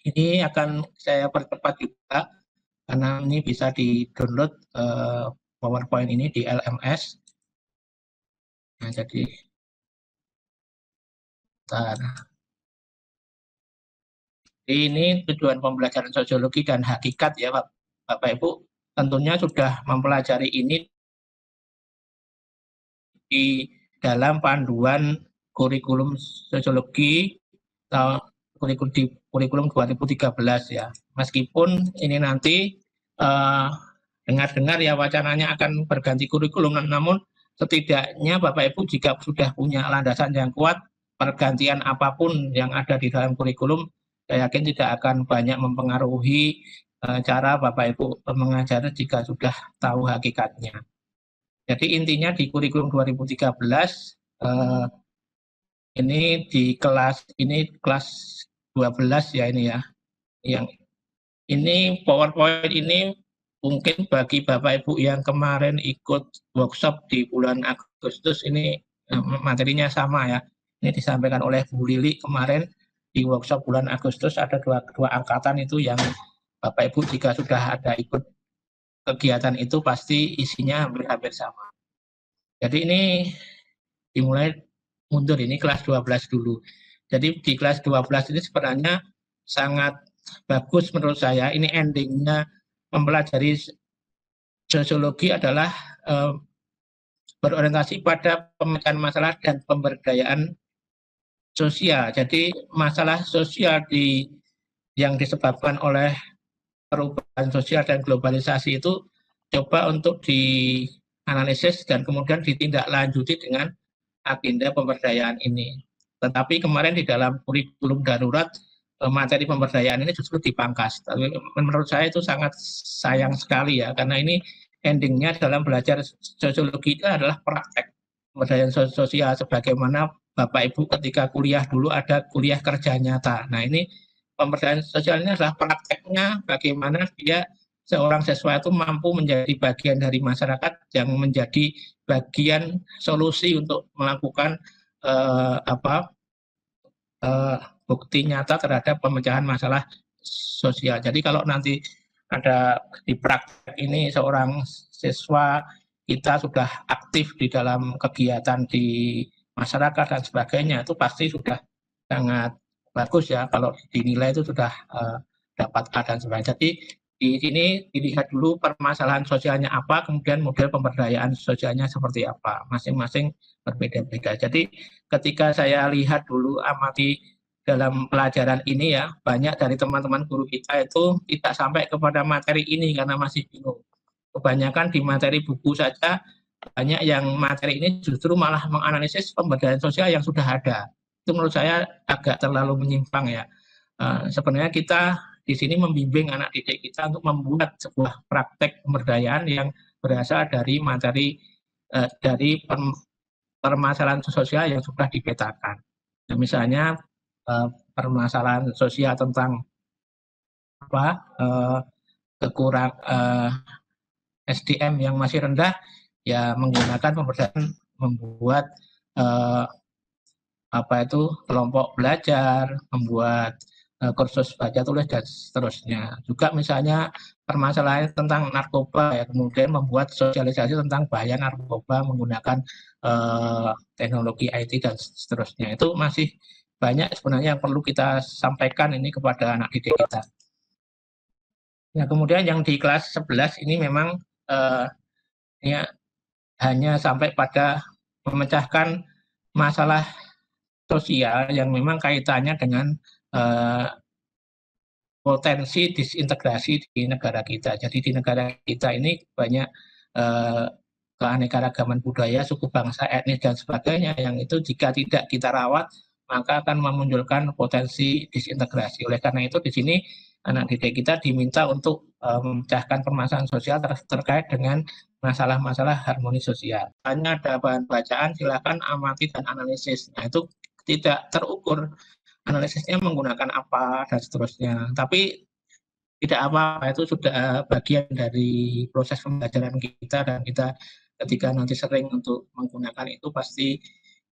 Ini akan saya percepat juga karena ini bisa di-download PowerPoint ini di LMS. Nah, jadi ini tujuan pembelajaran sosiologi dan hakikat ya Bapak Ibu, tentunya sudah mempelajari ini di dalam panduan kurikulum sosiologi kurikulum 2013 ya. Meskipun ini nanti dengar-dengar ya wacananya akan berganti kurikulum, namun setidaknya Bapak Ibu jika sudah punya landasan yang kuat, pergantian apapun yang ada di dalam kurikulum, saya yakin tidak akan banyak mempengaruhi cara Bapak Ibu mengajar jika sudah tahu hakikatnya. Jadi intinya di kurikulum 2013 ini di kelas 12 ya ini ya. Yang ini PowerPoint ini mungkin bagi Bapak Ibu yang kemarin ikut workshop di bulan Agustus ini materinya sama ya. Ini disampaikan oleh Bu Lili kemarin di workshop bulan Agustus, ada dua angkatan itu yang Bapak Ibu jika sudah ada ikut kegiatan itu pasti isinya hampir sama. Jadi ini dimulai mundur, ini kelas 12 dulu. Jadi di kelas 12 ini sebenarnya sangat bagus menurut saya. Ini endingnya mempelajari sosiologi adalah berorientasi pada pemecahan masalah dan pemberdayaan sosial. Jadi masalah sosial yang disebabkan oleh perubahan sosial dan globalisasi itu coba untuk dianalisis dan kemudian ditindaklanjuti dengan agenda pemberdayaan ini. Tetapi kemarin di dalam kurikulum darurat materi pemberdayaan ini justru dipangkas. Tapi menurut saya itu sangat sayang sekali ya, karena ini endingnya dalam belajar sosiologi itu adalah praktek pemberdayaan sosial, sebagaimana Bapak Ibu ketika kuliah dulu ada kuliah kerja nyata. Nah ini pemberdayaan sosial ini adalah prakteknya bagaimana dia seorang siswa itu mampu menjadi bagian dari masyarakat yang menjadi bagian solusi untuk melakukan bukti nyata terhadap pemecahan masalah sosial. Jadi kalau nanti ada di praktek ini seorang siswa kita sudah aktif di dalam kegiatan di masyarakat dan sebagainya, itu pasti sudah sangat bagus ya kalau dinilai itu sudah dapat A dan sebagainya. Jadi di sini dilihat dulu permasalahan sosialnya apa, kemudian model pemberdayaan sosialnya seperti apa. Masing-masing berbeda-beda. Jadi ketika saya lihat dulu amati dalam pelajaran ini ya, banyak dari teman-teman guru kita itu tidak sampai kepada materi ini karena masih bingung. Kebanyakan di materi buku saja, banyak yang materi ini justru malah menganalisis pemberdayaan sosial yang sudah ada. Itu menurut saya agak terlalu menyimpang ya. Sebenarnya kita di sini membimbing anak didik kita untuk membuat sebuah praktek pemberdayaan yang berasal dari materi dari permasalahan sosial yang sudah dipetakan. Nah, misalnya permasalahan sosial tentang kekurang SDM yang masih rendah, ya menggunakan pemberdayaan membuat kelompok belajar, membuat kursus baca tulis dan seterusnya. Juga misalnya permasalahan tentang narkoba ya, kemudian membuat sosialisasi tentang bahaya narkoba menggunakan teknologi IT dan seterusnya. Itu masih banyak sebenarnya yang perlu kita sampaikan ini kepada anak didik kita. Nah, kemudian yang di kelas 11 ini memang ya, hanya sampai pada memecahkan masalah sosial yang memang kaitannya dengan potensi disintegrasi di negara kita. Jadi di negara kita ini banyak keanekaragaman budaya, suku bangsa, etnis dan sebagainya yang itu jika tidak kita rawat maka akan memunculkan potensi disintegrasi. Oleh karena itu di sini anak didik kita diminta untuk memecahkan permasalahan sosial terkait dengan masalah-masalah harmoni sosial. Hanya ada bahan bacaan, silakan amati dan analisis. Nah itu tidak terukur analisisnya menggunakan apa dan seterusnya. Tapi tidak apa-apa, itu sudah bagian dari proses pembelajaran kita dan kita ketika nanti sering untuk menggunakan itu pasti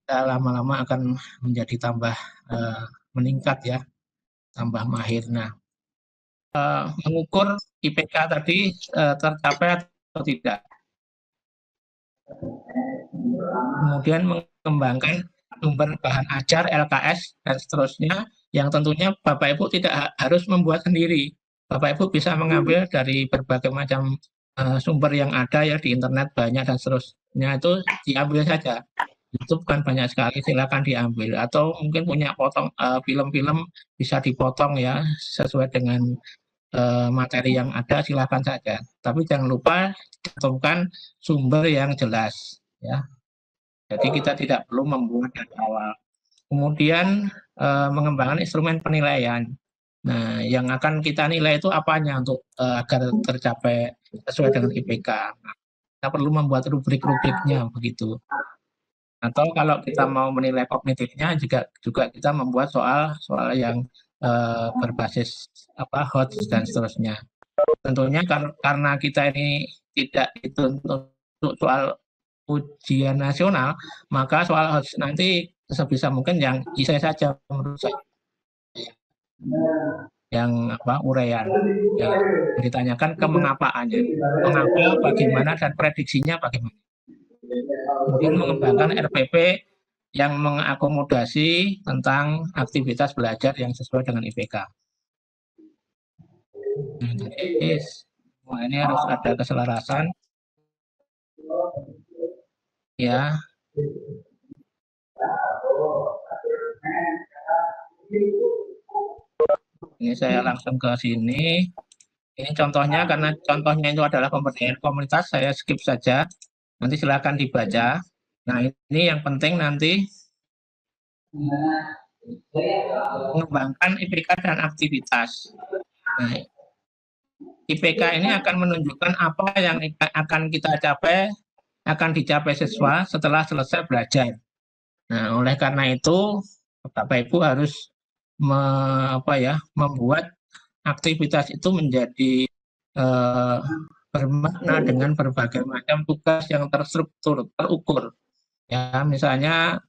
kita lama-lama akan menjadi tambah meningkat ya tambah mahir. Nah, mengukur IPK tadi tercapai atau tidak. Kemudian mengembangkan sumber bahan ajar, LKS, dan seterusnya, yang tentunya Bapak Ibu tidak harus membuat sendiri. Bapak Ibu bisa mengambil dari berbagai macam sumber yang ada ya di internet banyak dan seterusnya, itu diambil saja. Itu kan banyak sekali, silakan diambil. Atau mungkin punya film-film bisa dipotong ya sesuai dengan materi yang ada, silakan saja. Tapi jangan lupa cantumkan sumber yang jelas ya. Jadi kita tidak perlu membuat dari awal. Kemudian mengembangkan instrumen penilaian. Nah, yang akan kita nilai itu apanya untuk agar tercapai sesuai dengan IPK. Nah, kita perlu membuat rubrik-rubriknya begitu. Atau kalau kita mau menilai kognitifnya juga kita membuat soal yang berbasis HOT dan seterusnya. Tentunya karena kita ini tidak dituntut untuk soal ujian nasional, maka soal HOT nanti sebisa mungkin yang isai saja menurut saya. Yang uraian ya, ditanyakan kemengapaannya, mengapa, bagaimana, dan prediksinya bagaimana. Kemudian mengembangkan RPP yang mengakomodasi tentang aktivitas belajar yang sesuai dengan IPK. Nah, jadi semua ini harus ada keselarasan ya. Ini saya langsung ke sini. Ini contohnya, karena contohnya itu adalah pemberdayaan komunitas, saya skip saja. Nanti silakan dibaca. Nah, ini yang penting nanti mengembangkan IPK dan aktivitas. Nah, IPK ini akan menunjukkan apa yang akan kita capai, akan dicapai siswa setelah selesai belajar. Nah, oleh karena itu, Bapak Ibu harus membuat aktivitas itu menjadi bermakna dengan berbagai macam tugas yang terstruktur, terukur. Ya, misalnya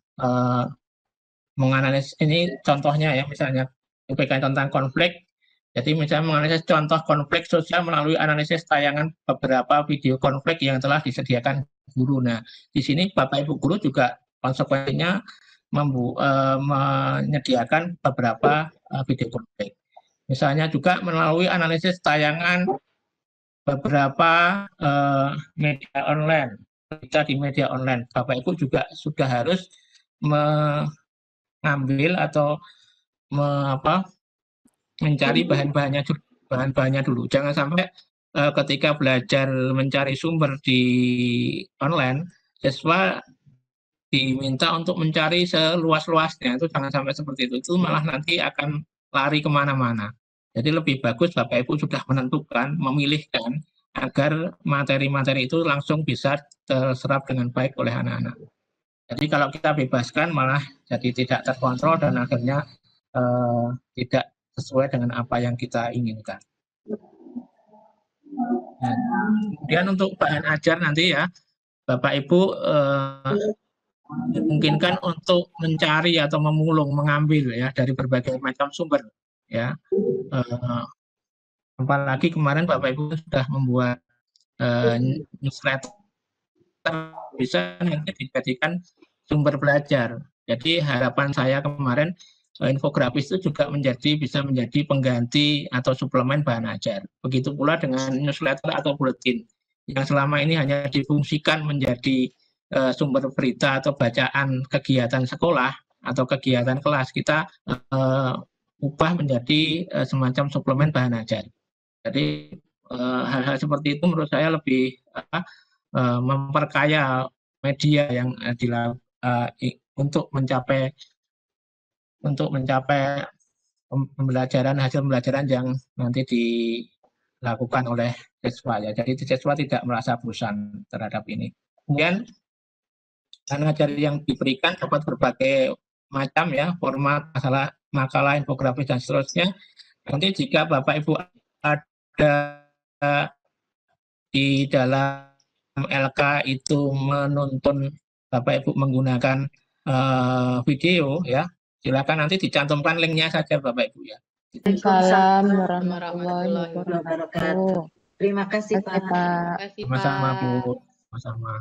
menganalisis, ini contohnya ya, misalnya IPK tentang konflik. Jadi misalnya menganalisis contoh konflik sosial melalui analisis tayangan beberapa video konflik yang telah disediakan guru. Nah, di sini Bapak Ibu guru juga konsekuensinya menyediakan beberapa video konflik. Misalnya juga melalui analisis tayangan beberapa media online, berita di media online. Bapak Ibu juga sudah harus mengambil atau mencari bahan-bahannya dulu. Jangan sampai ketika belajar mencari sumber di online, siswa diminta untuk mencari seluas-luasnya. Itu jangan sampai seperti itu. Itu malah nanti akan lari kemana-mana. Jadi lebih bagus Bapak Ibu sudah menentukan, memilihkan agar materi-materi itu langsung bisa terserap dengan baik oleh anak-anak. Jadi kalau kita bebaskan malah jadi tidak terkontrol dan akhirnya tidak sesuai dengan apa yang kita inginkan. Nah, kemudian untuk bahan ajar nanti ya, Bapak Ibu dimungkinkan untuk mencari atau memulung, mengambil ya dari berbagai macam sumber ya. Apalagi kemarin Bapak Ibu sudah membuat newsletter, bisa nanti dijadikan sumber belajar. Jadi harapan saya kemarin infografis itu juga bisa menjadi pengganti atau suplemen bahan ajar. Begitu pula dengan newsletter atau buletin yang selama ini hanya difungsikan menjadi sumber berita atau bacaan kegiatan sekolah atau kegiatan kelas, kita ubah menjadi semacam suplemen bahan ajar. Jadi hal-hal seperti itu menurut saya lebih memperkaya media yang untuk mencapai hasil pembelajaran yang nanti dilakukan oleh siswa ya. Jadi siswa tidak merasa bosan terhadap ini. Kemudian bahan ajar yang diberikan dapat berbagai macam ya, format, makalah, infografis dan seterusnya. Nanti jika Bapak Ibu ada di dalam LK itu menuntun Bapak Ibu menggunakan video ya, silakan nanti dicantumkan linknya saja Bapak Ibu ya. Waalaikumsalam warahmatullahi wabarakatuh. Terima kasih, Oke, Pak. Pak. Sama-sama, Bu. Sama-sama.